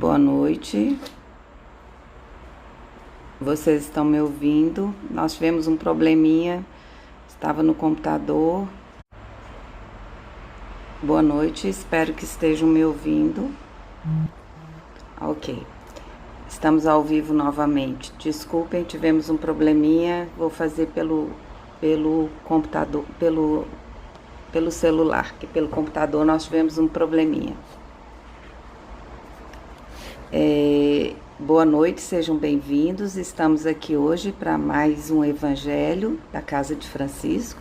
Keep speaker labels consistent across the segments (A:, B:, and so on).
A: Boa noite. Vocês estão me ouvindo? Nós tivemos um probleminha, estava no computador. Boa noite, espero que estejam me ouvindo. Ok. Estamos ao vivo novamente. Desculpem, tivemos um probleminha. Vou fazer pelo computador, pelo celular, que pelo computador nós tivemos um probleminha. Boa noite, sejam bem-vindos. Estamos aqui hoje para mais um Evangelho da Casa de Francisco.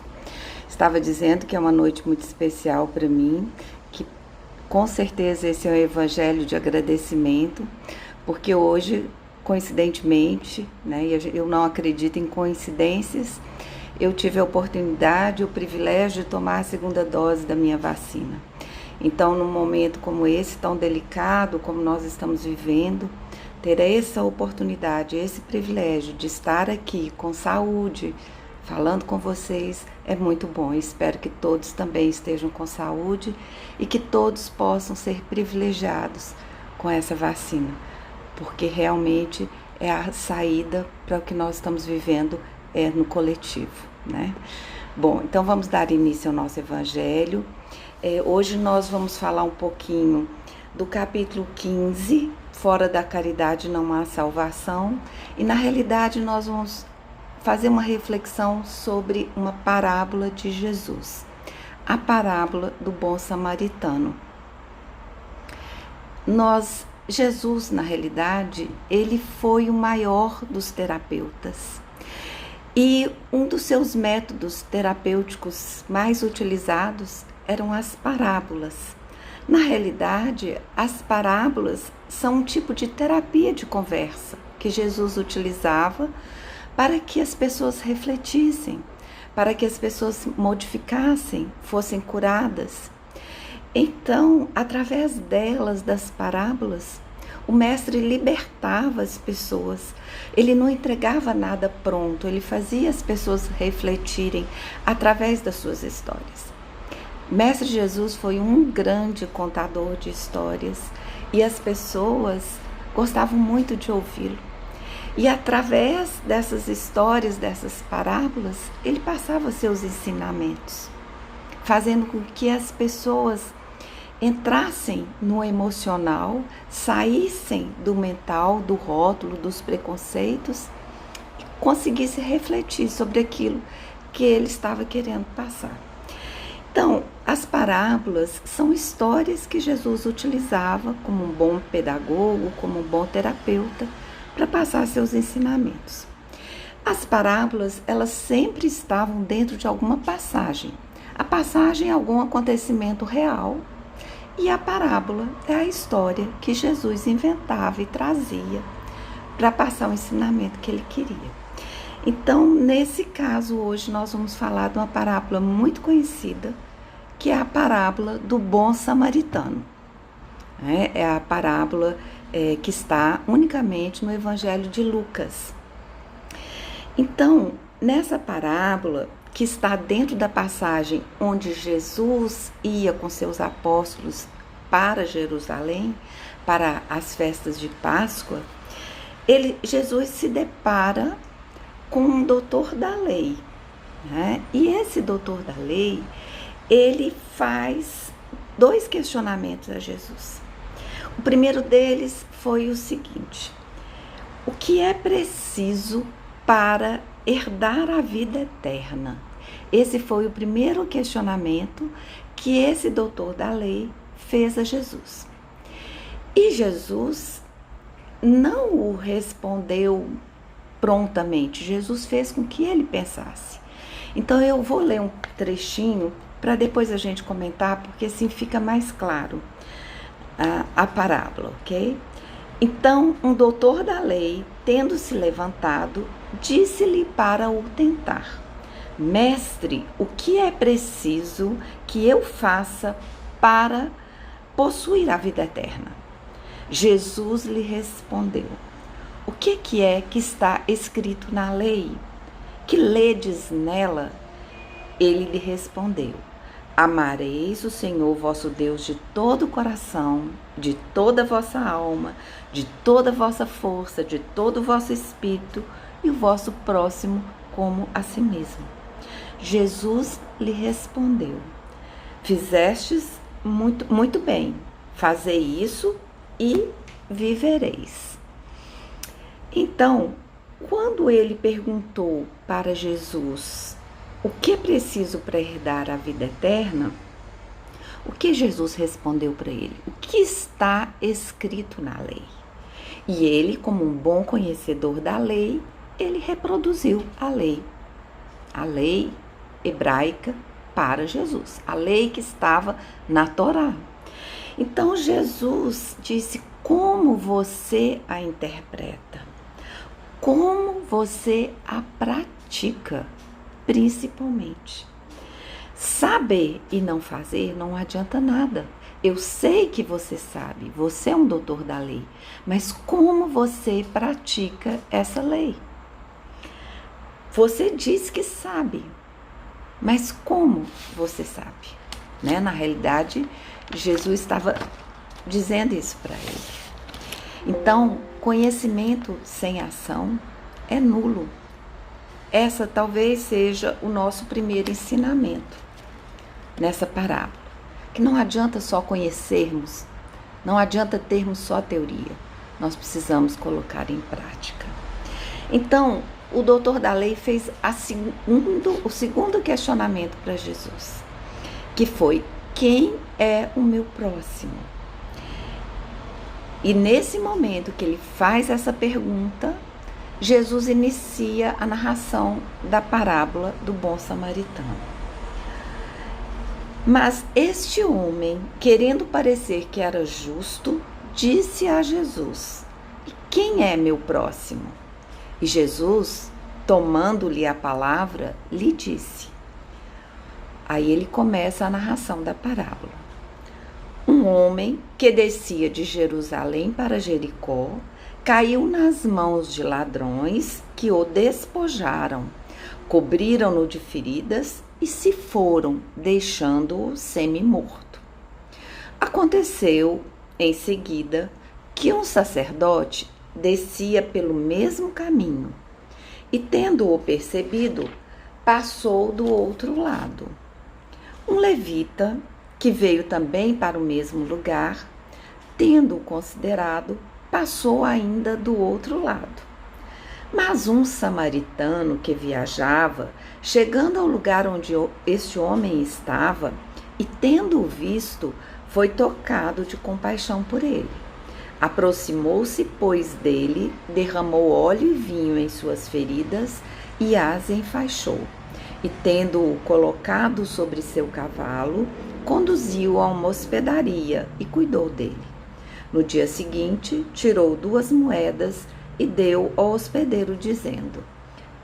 A: Estava dizendo que é uma noite muito especial para mim, que com certeza esse é um Evangelho de agradecimento, porque hoje, coincidentemente, né, e eu não acredito em coincidências, eu tive a oportunidade, o privilégio de tomar a segunda dose da minha vacina. Então, num momento como esse, tão delicado, como nós estamos vivendo, ter essa oportunidade, esse privilégio de estar aqui com saúde, falando com vocês, é muito bom. Espero que todos também estejam com saúde e que todos possam ser privilegiados com essa vacina, porque realmente é a saída para o que nós estamos vivendo no coletivo, né? Bom, então vamos dar início ao nosso Evangelho. Hoje nós vamos falar um pouquinho do capítulo 15, Fora da caridade não há salvação, e na realidade nós vamos fazer uma reflexão sobre uma parábola de Jesus, a parábola do bom samaritano. Jesus, na realidade, ele foi o maior dos terapeutas. E um dos seus métodos terapêuticos mais utilizados eram as parábolas. Na realidade, as parábolas são um tipo de terapia de conversa que Jesus utilizava para que as pessoas refletissem, para que as pessoas modificassem, fossem curadas. Então, através delas, das parábolas, o mestre libertava as pessoas. Ele não entregava nada pronto, ele fazia as pessoas refletirem através das suas histórias. Mestre Jesus foi um grande contador de histórias e as pessoas gostavam muito de ouvi-lo. E através dessas histórias, dessas parábolas, ele passava seus ensinamentos, fazendo com que as pessoas entrassem no emocional, saíssem do mental, do rótulo, dos preconceitos e conseguissem refletir sobre aquilo que ele estava querendo passar. Então, as parábolas são histórias que Jesus utilizava como um bom pedagogo, como um bom terapeuta, para passar seus ensinamentos. As parábolas, elas sempre estavam dentro de alguma passagem. A passagem é algum acontecimento real e a parábola é a história que Jesus inventava e trazia para passar o ensinamento que ele queria. Então, nesse caso, hoje nós vamos falar de uma parábola muito conhecida, que é a parábola do bom samaritano. É a parábola que está unicamente no Evangelho de Lucas. Então, nessa parábola, que está dentro da passagem onde Jesus ia com seus apóstolos para Jerusalém, para as festas de Páscoa, Jesus se depara com um doutor da lei, né? E esse doutor da lei, ele faz dois questionamentos a Jesus. O primeiro deles foi o seguinte: o que é preciso para herdar a vida eterna? Esse foi o primeiro questionamento que esse doutor da lei fez a Jesus. E Jesus não o respondeu prontamente, Jesus fez com que ele pensasse. Então eu vou ler um trechinho para depois a gente comentar, porque assim fica mais claro a parábola, ok? Então, um doutor da lei, tendo se levantado, disse-lhe para o tentar: Mestre, o que é preciso que eu faça para possuir a vida eterna? Jesus lhe respondeu: O que é que está escrito na lei? Que ledes nela? Ele lhe respondeu: Amareis o Senhor vosso Deus de todo o coração, de toda a vossa alma, de toda a vossa força, de todo o vosso espírito e o vosso próximo como a si mesmo. Jesus lhe respondeu: fizestes muito bem, fazei isso e vivereis. Então, quando ele perguntou para Jesus o que é preciso para herdar a vida eterna, o que Jesus respondeu para ele? O que está escrito na lei? E ele, como um bom conhecedor da lei, ele reproduziu a lei hebraica para Jesus, a lei que estava na Torá. Então Jesus disse: como você a interpreta? Como você a pratica, principalmente. Saber e não fazer não adianta nada. Eu sei que você sabe, você é um doutor da lei, mas como você pratica essa lei? Você diz que sabe, mas como você sabe? Né? Na realidade, Jesus estava dizendo isso para ele. Então, conhecimento sem ação é nulo. Essa talvez seja o nosso primeiro ensinamento nessa parábola. Que não adianta só conhecermos, não adianta termos só teoria. Nós precisamos colocar em prática. Então, o doutor da lei fez o segundo questionamento para Jesus, que foi: quem é o meu próximo? E nesse momento que ele faz essa pergunta, Jesus inicia a narração da parábola do bom samaritano. Mas este homem, querendo parecer que era justo, disse a Jesus: e quem é meu próximo? E Jesus, tomando-lhe a palavra, lhe disse. Aí ele começa a narração da parábola. Um homem que descia de Jerusalém para Jericó caiu nas mãos de ladrões que o despojaram, cobriram-no de feridas e se foram, deixando-o semi-morto. Aconteceu, em seguida, que um sacerdote descia pelo mesmo caminho e, tendo-o percebido, passou do outro lado. Um levita, que veio também para o mesmo lugar, tendo-o considerado, passou ainda do outro lado. Mas um samaritano que viajava, chegando ao lugar onde este homem estava, e tendo-o visto, foi tocado de compaixão por ele. Aproximou-se, pois, dele, derramou óleo e vinho em suas feridas e as enfaixou. E tendo-o colocado sobre seu cavalo, conduziu-o a uma hospedaria e cuidou dele. No dia seguinte, tirou 2 moedas e deu ao hospedeiro, dizendo: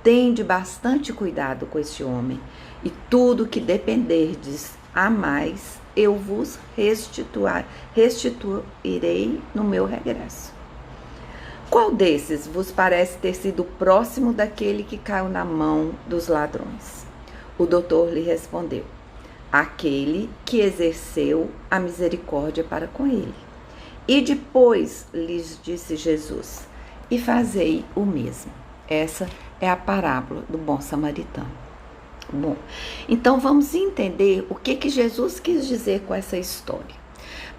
A: tende bastante cuidado com este homem, e tudo que dependerdes a mais, eu vos restituirei no meu regresso. Qual desses vos parece ter sido próximo daquele que caiu na mão dos ladrões? O doutor lhe respondeu: aquele que exerceu a misericórdia para com ele. E depois lhes disse Jesus: e fazei o mesmo. Essa é a parábola do bom samaritano. Bom, então vamos entender o que Jesus quis dizer com essa história.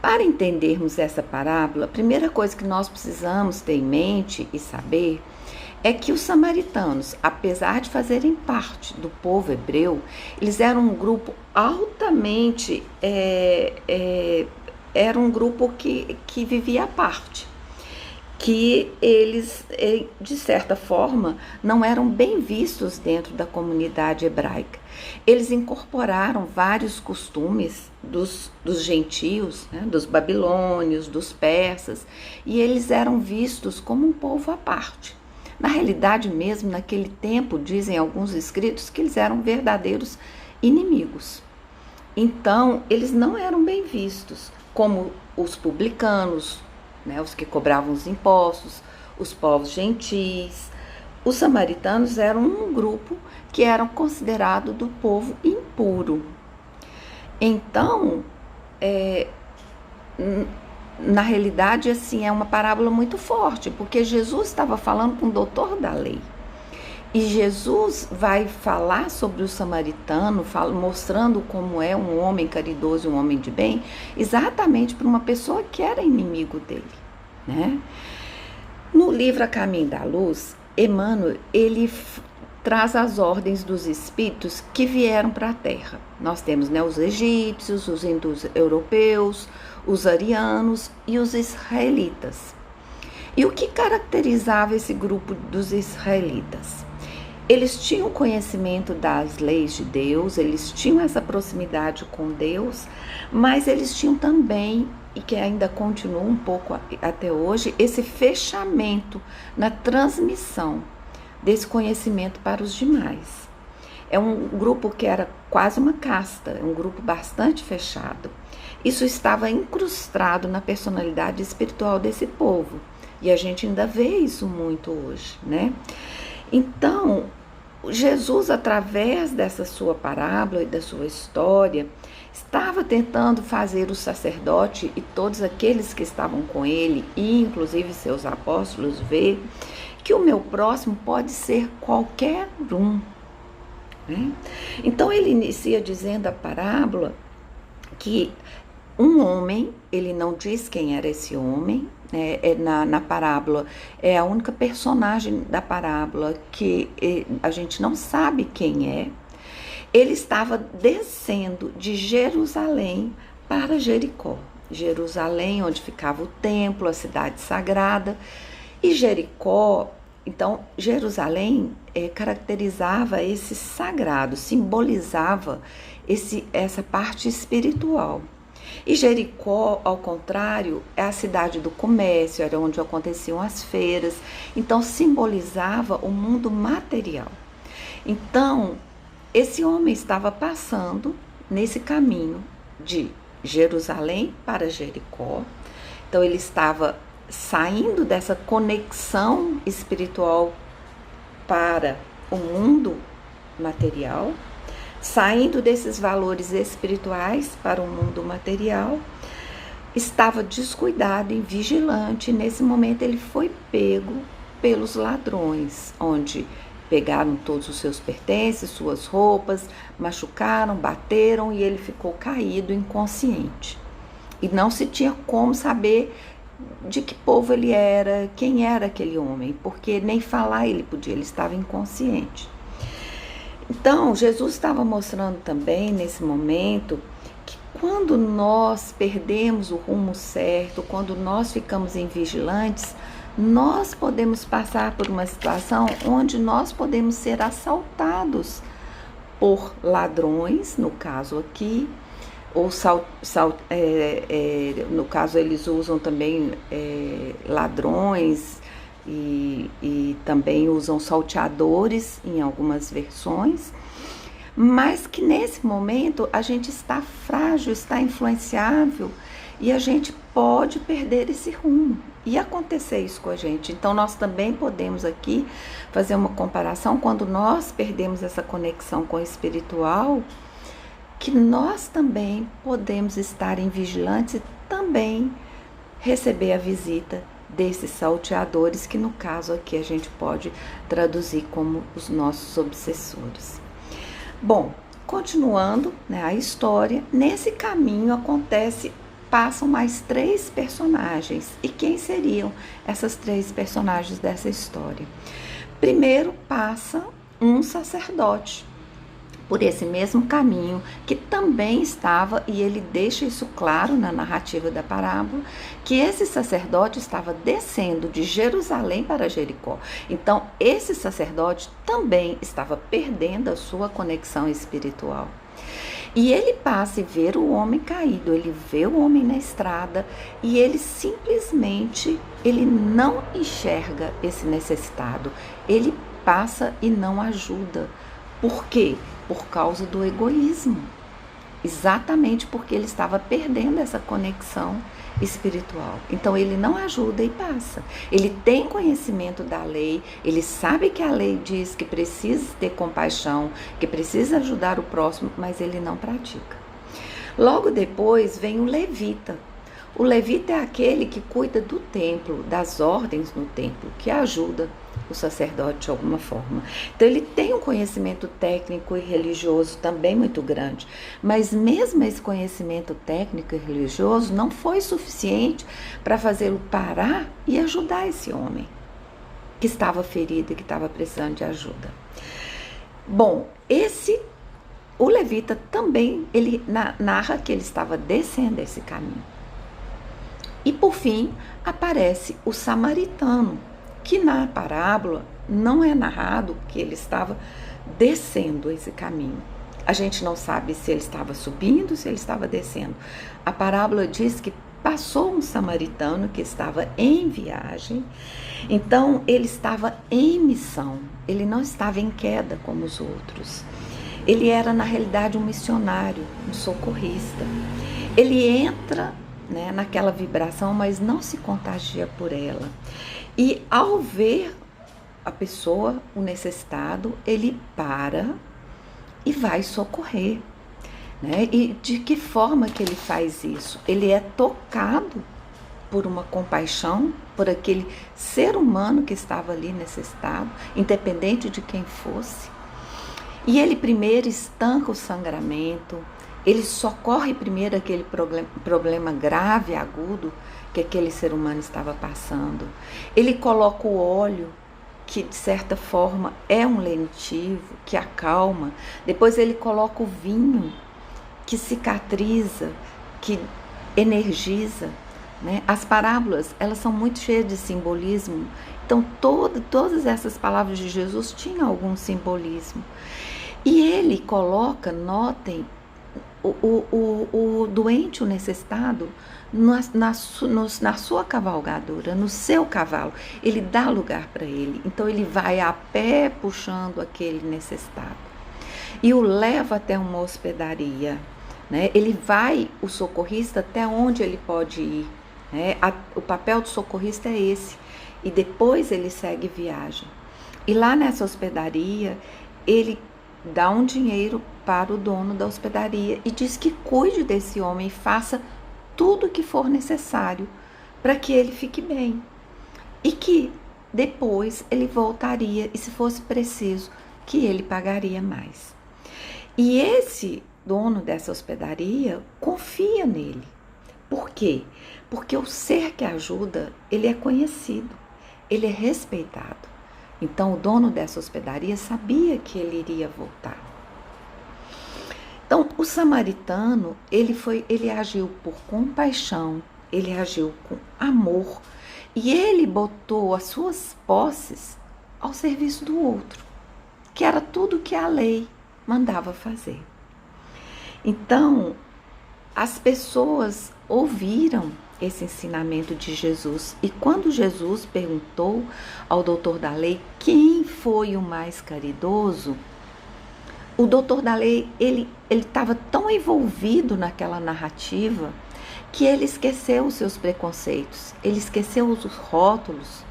A: Para entendermos essa parábola, a primeira coisa que nós precisamos ter em mente e saber é que os samaritanos, apesar de fazerem parte do povo hebreu, eles eram um grupo altamente, era um grupo que vivia à parte, que eles, de certa forma, não eram bem vistos dentro da comunidade hebraica. Eles incorporaram vários costumes dos gentios, né, dos babilônios, dos persas, e eles eram vistos como um povo à parte. Na realidade mesmo, naquele tempo, dizem alguns escritos que eles eram verdadeiros inimigos. Então, eles não eram bem vistos, como os publicanos, né, os que cobravam os impostos, os povos gentis. Os samaritanos eram um grupo que eram considerado do povo impuro. Então, na realidade, assim, é uma parábola muito forte, porque Jesus estava falando com o doutor da lei. E Jesus vai falar sobre o samaritano, mostrando como é um homem caridoso, um homem de bem, exatamente para uma pessoa que era inimigo dele, né? No livro A Caminho da Luz, Emmanuel, ele traz as ordens dos espíritos que vieram para a Terra. Nós temos, né, os egípcios, os hindus europeus, os arianos e os israelitas. E o que caracterizava esse grupo dos israelitas? Eles tinham conhecimento das leis de Deus, eles tinham essa proximidade com Deus, mas eles tinham também, e que ainda continua um pouco até hoje, esse fechamento na transmissão desse conhecimento para os demais. É um grupo que era quase uma casta, é um grupo bastante fechado. Isso estava incrustado na personalidade espiritual desse povo, e a gente ainda vê isso muito hoje, né? Então, Jesus, através dessa sua parábola e da sua história, estava tentando fazer o sacerdote e todos aqueles que estavam com ele, e inclusive seus apóstolos, ver que o meu próximo pode ser qualquer um, né? Então ele inicia dizendo a parábola que um homem, ele não diz quem era esse homem, né? Na parábola, é a única personagem da parábola que a gente não sabe quem é. Ele estava descendo de Jerusalém para Jericó. Jerusalém, onde ficava o templo, a cidade sagrada. E Jericó, então, Jerusalém caracterizava esse sagrado, simbolizava essa parte espiritual. E Jericó, ao contrário, é a cidade do comércio, era onde aconteciam as feiras, então simbolizava o mundo material. Então, esse homem estava passando nesse caminho de Jerusalém para Jericó, então ele estava saindo dessa conexão espiritual para o mundo material, saindo desses valores espirituais para o mundo material, estava descuidado e vigilante. Nesse momento ele foi pego pelos ladrões, onde pegaram todos os seus pertences, suas roupas, machucaram, bateram e ele ficou caído, inconsciente. E não se tinha como saber de que povo ele era, quem era aquele homem, porque nem falar ele podia, ele estava inconsciente. Então, Jesus estava mostrando também nesse momento que quando nós perdemos o rumo certo, quando nós ficamos invigilantes, nós podemos passar por uma situação onde nós podemos ser assaltados por ladrões, no caso aqui, ou no caso eles usam também ladrões e também usam salteadores em algumas versões, mas que nesse momento a gente está frágil, está influenciável e a gente pode perder esse rumo e acontecer isso com a gente. Então nós também podemos aqui fazer uma comparação quando nós perdemos essa conexão com o espiritual, que nós também podemos estar em vigilantes e também receber a visita desses salteadores, que no caso aqui a gente pode traduzir como os nossos obsessores. Bom, continuando, né, a história, nesse caminho passam mais 3 personagens. E quem seriam essas 3 personagens dessa história? Primeiro passa um sacerdote por esse mesmo caminho, que também estava, e ele deixa isso claro na narrativa da parábola, que esse sacerdote estava descendo de Jerusalém para Jericó. Então, esse sacerdote também estava perdendo a sua conexão espiritual. E ele passa e vê o homem caído, ele vê o homem na estrada e ele simplesmente, ele não enxerga esse necessitado, ele passa e não ajuda. Por quê? Por causa do egoísmo. Exatamente porque ele estava perdendo essa conexão espiritual. Então ele não ajuda e passa. Ele tem conhecimento da lei, ele sabe que a lei diz que precisa ter compaixão, que precisa ajudar o próximo, mas ele não pratica. Logo depois vem o levita. O levita é aquele que cuida do templo, das ordens no templo, que ajuda o sacerdote de alguma forma. Então ele tem um conhecimento técnico e religioso também muito grande, mas mesmo esse conhecimento técnico e religioso não foi suficiente para fazê-lo parar e ajudar esse homem que estava ferido e que estava precisando de ajuda. Bom, o levita também, ele narra que ele estava descendo esse caminho. E por fim, aparece o samaritano, que na parábola não é narrado que ele estava descendo esse caminho. A gente não sabe se ele estava subindo, se ele estava descendo. A parábola diz que passou um samaritano que estava em viagem, então ele estava em missão, ele não estava em queda como os outros. Ele era, na realidade, um missionário, um socorrista. Ele entra, né, naquela vibração, mas não se contagia por ela. E ao ver a pessoa, o necessitado, ele para e vai socorrer. Né? E de que forma que ele faz isso? Ele é tocado por uma compaixão, por aquele ser humano que estava ali necessitado, independente de quem fosse. E ele primeiro estanca o sangramento, ele socorre primeiro aquele problema grave, agudo, que aquele ser humano estava passando. Ele coloca o óleo, que de certa forma é um lenitivo, que acalma. Depois ele coloca o vinho, que cicatriza, que energiza. Né? As parábolas, elas são muito cheias de simbolismo. Então todas essas palavras de Jesus tinham algum simbolismo. E ele coloca, notem, o doente, o necessitado, na sua cavalgadura, no seu cavalo. Ele dá lugar para ele. Então ele vai a pé puxando aquele necessitado e o leva até uma hospedaria. Né? Ele vai, o socorrista, até onde ele pode ir. Né? O papel do socorrista é esse. E depois ele segue viagem. E lá nessa hospedaria, ele dá um dinheiro para o dono da hospedaria e diz que cuide desse homem e faça tudo o que for necessário para que ele fique bem. E que depois ele voltaria e, se fosse preciso, que ele pagaria mais. E esse dono dessa hospedaria confia nele. Por quê? Porque o ser que ajuda, ele é conhecido, ele é respeitado. Então o dono dessa hospedaria sabia que ele iria voltar. Então o samaritano, ele agiu por compaixão, ele agiu com amor e ele botou as suas posses ao serviço do outro, que era tudo que a lei mandava fazer. Então as pessoas ouviram esse ensinamento de Jesus. E quando Jesus perguntou ao doutor da lei quem foi o mais caridoso, o doutor da lei, ele estava tão envolvido naquela narrativa que ele esqueceu os seus preconceitos, ele esqueceu os rótulos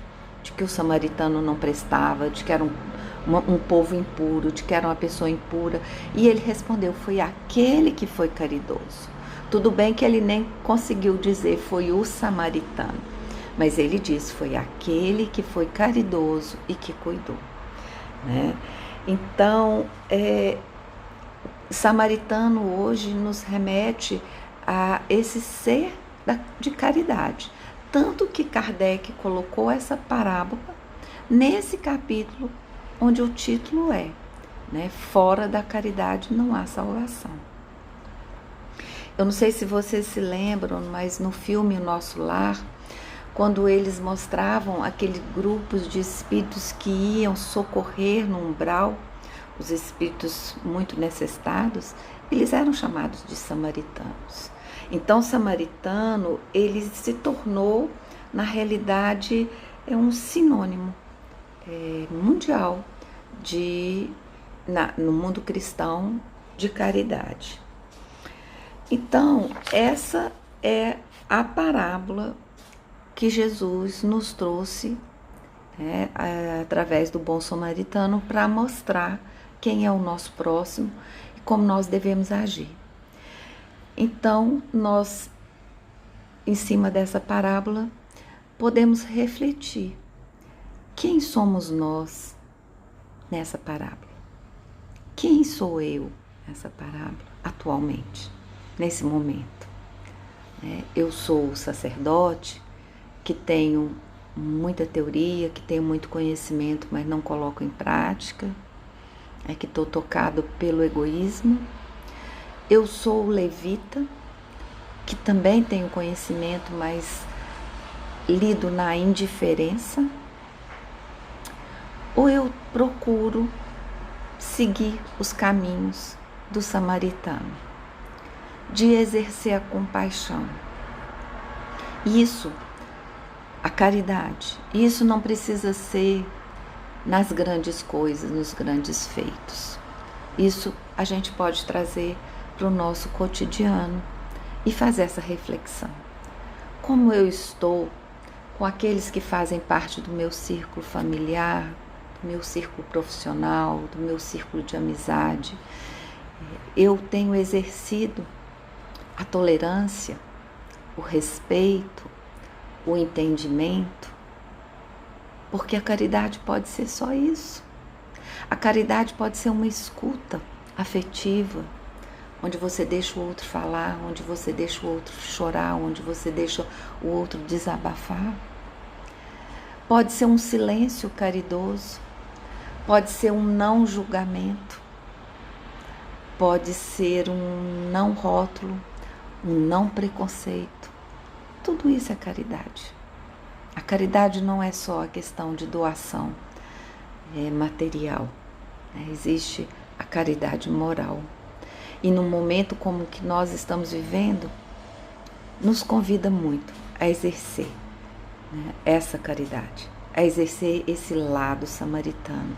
A: de que o samaritano não prestava, de que era um povo impuro, de que era uma pessoa impura, e ele respondeu, foi aquele que foi caridoso. Tudo bem que ele nem conseguiu dizer foi o samaritano, mas ele disse foi aquele que foi caridoso e que cuidou. Né? Então, samaritano hoje nos remete a esse ser de caridade. Tanto que Kardec colocou essa parábola nesse capítulo, onde o título é, né, fora da caridade não há salvação. Eu não sei se vocês se lembram, mas no filme O Nosso Lar, quando eles mostravam aqueles grupos de espíritos que iam socorrer no umbral, os espíritos muito necessitados, eles eram chamados de samaritanos. Então, samaritano, ele se tornou, na realidade, um sinônimo mundial no mundo cristão de caridade. Então, essa é a parábola que Jesus nos trouxe, né, através do bom samaritano, para mostrar quem é o nosso próximo e como nós devemos agir. Então, nós, em cima dessa parábola, podemos refletir. Quem somos nós nessa parábola? Quem sou eu nessa parábola atualmente, nesse momento? Eu sou o sacerdote que tenho muita teoria, que tenho muito conhecimento, mas não coloco em prática, que estou tocado pelo egoísmo. Eu sou o levita, que também tenho conhecimento, mas lido na indiferença. Ou eu procuro seguir os caminhos do samaritano, de exercer a compaixão. Isso, a caridade, isso não precisa ser nas grandes coisas, nos grandes feitos. Isso a gente pode trazer para o nosso cotidiano e fazer essa reflexão. Como eu estou com aqueles que fazem parte do meu círculo familiar, do meu círculo profissional, do meu círculo de amizade? Eu tenho exercido a tolerância, o respeito, o entendimento, porque a caridade pode ser só isso. A caridade pode ser uma escuta afetiva, onde você deixa o outro falar, onde você deixa o outro chorar, onde você deixa o outro desabafar. Pode ser um silêncio caridoso, pode ser um não julgamento, pode ser um não rótulo, um não preconceito. Tudo isso é caridade. A caridade não é só a questão de doação material, existe a caridade moral. E num momento como o que nós estamos vivendo, nos convida muito a exercer essa caridade, a exercer esse lado samaritano,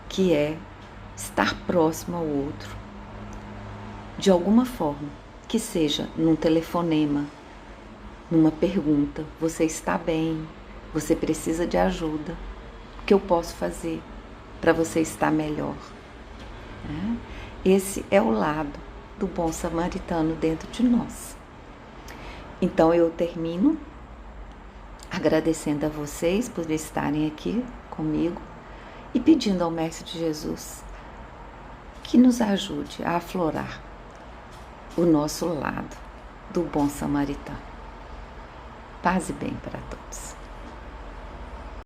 A: que é estar próximo ao outro, de alguma forma, que seja num telefonema, numa pergunta: você está bem? Você precisa de ajuda? O que eu posso fazer para você estar melhor? Esse é o lado do bom samaritano dentro de nós. Então eu termino agradecendo a vocês por estarem aqui comigo e pedindo ao Mestre Jesus que nos ajude a aflorar o nosso lado do bom samaritano. Paz e bem para todos.